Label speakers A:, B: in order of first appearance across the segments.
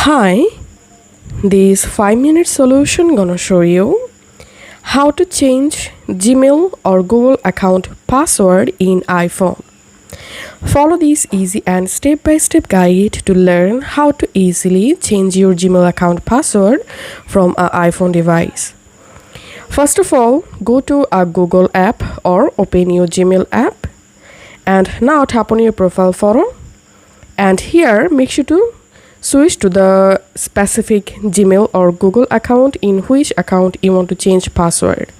A: Hi, this 5-minute solution gonna show you how to change Gmail or Google account password in iPhone. Follow this easy and step-by-step guide to learn how to easily change your Gmail account password from an iPhone device. First of all, go to a Google app or open your Gmail app and now tap on your profile photo, and here make sure to switch to the specific Gmail or Google account in which account you want to change password.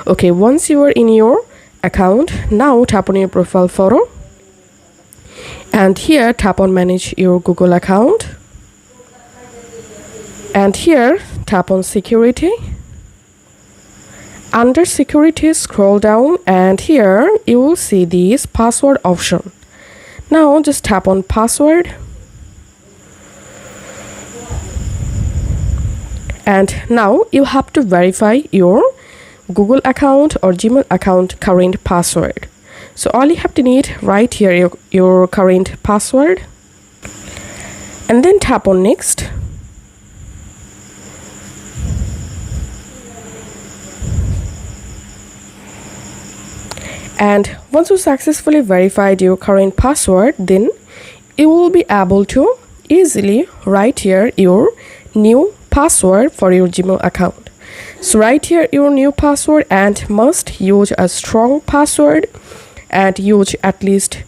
A: Okay, once you are in your account, now tap on your profile photo and here tap on manage your Google account, and here tap on security. Under security, scroll down and here you will see this password option. Now just tap on password, and now you have to verify your Google account or Gmail account current password. So all you have to need right here your current password, and then tap on next. And once you successfully verified your current password, then you will be able to easily write here your new password for your Gmail account. So write here your new password and must use a strong password and use at least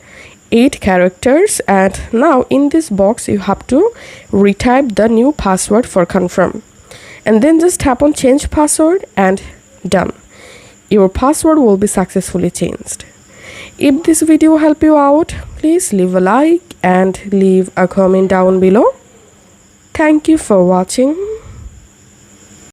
A: 8 characters. And now in this box you have to retype the new password for confirm, and then just tap on change password and done. Your password will be successfully changed. If this video helped you out, please leave a like and leave a comment down below. Thank you for watching.